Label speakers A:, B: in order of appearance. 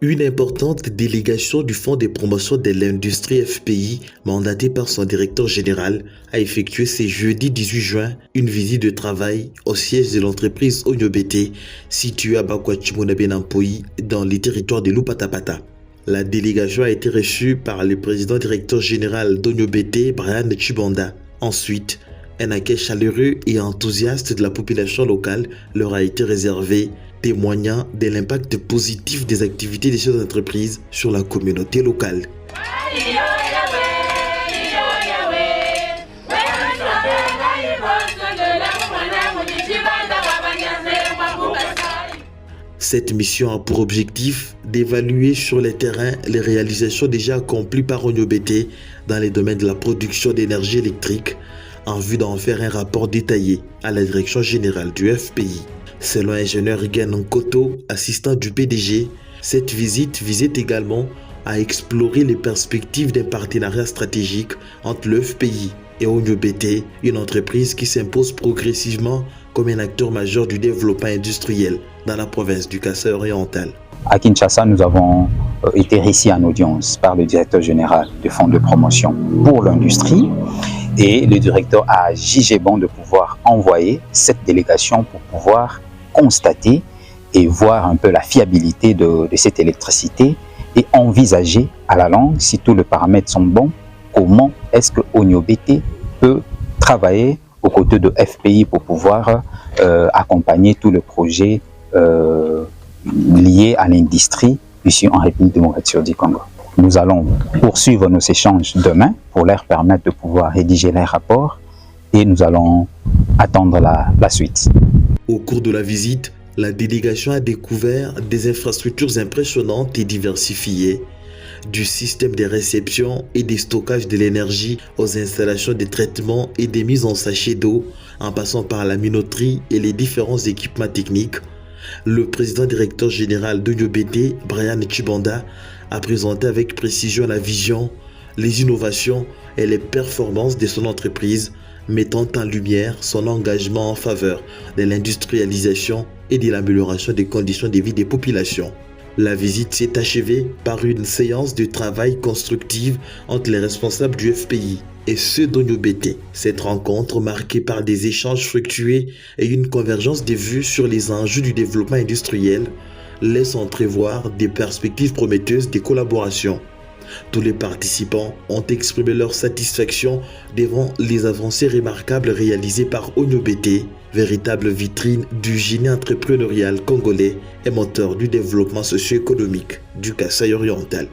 A: Une importante délégation du Fonds de promotion de l'industrie FPI, mandatée par son directeur général, a effectué ce jeudi 18 juin une visite de travail au siège de l'entreprise Onyo-BT, située à Bakwachimonabenampoyi, dans les territoires de Lupatapata. La délégation a été reçue par le président directeur général d'Onyo-BT, Brian Chibanda. Ensuite, un accueil chaleureux et enthousiaste de la population locale leur a été réservé, témoignant de l'impact positif des activités de cette entreprise sur la communauté locale. Cette mission a pour objectif d'évaluer sur le terrain les réalisations déjà accomplies par Onyo-BT dans les domaines de la production d'énergie électrique, en vue d'en faire un rapport détaillé à la direction générale du FPI. Selon l'ingénieur Rigan Nkoto, assistant du PDG, cette visite visait également à explorer les perspectives d'un partenariat stratégique entre le FPI et Onyo-BT, une entreprise qui s'impose progressivement comme un acteur majeur du développement industriel dans la province du Kasaï oriental.
B: À Kinshasa, nous avons été reçus en audience par le directeur général du Fonds de promotion pour l'industrie et le directeur a jugé bon de pouvoir envoyer cette délégation pour pouvoir constater et voir un peu la fiabilité de cette électricité et envisager à la longue, si tous les paramètres sont bons, comment est-ce que Onyo-BT peut travailler aux côtés de FPI pour pouvoir accompagner tous les projets liés à l'industrie ici en République démocratique du Congo. Nous allons poursuivre nos échanges demain pour leur permettre de pouvoir rédiger les rapports et nous allons attendre la suite.
A: Au cours de la visite, la délégation a découvert des infrastructures impressionnantes et diversifiées, du système de réception et de stockage de l'énergie aux installations de traitement et des mises en sachet d'eau, en passant par la minoterie et les différents équipements techniques. Le président directeur général d'Onyo-BT, Brian Chibanda, a présenté avec précision la vision, les innovations et les performances de son entreprise, mettant en lumière son engagement en faveur de l'industrialisation et de l'amélioration des conditions de vie des populations. La visite s'est achevée par une séance de travail constructive entre les responsables du FPI et ceux d'Onyo-BT. Cette rencontre, marquée par des échanges fructueux et une convergence des vues sur les enjeux du développement industriel, laisse entrevoir des perspectives prometteuses de collaboration. Tous les participants ont exprimé leur satisfaction devant les avancées remarquables réalisées par Onyo-BT, véritable vitrine du génie entrepreneurial congolais et moteur du développement socio-économique du Kasaï oriental.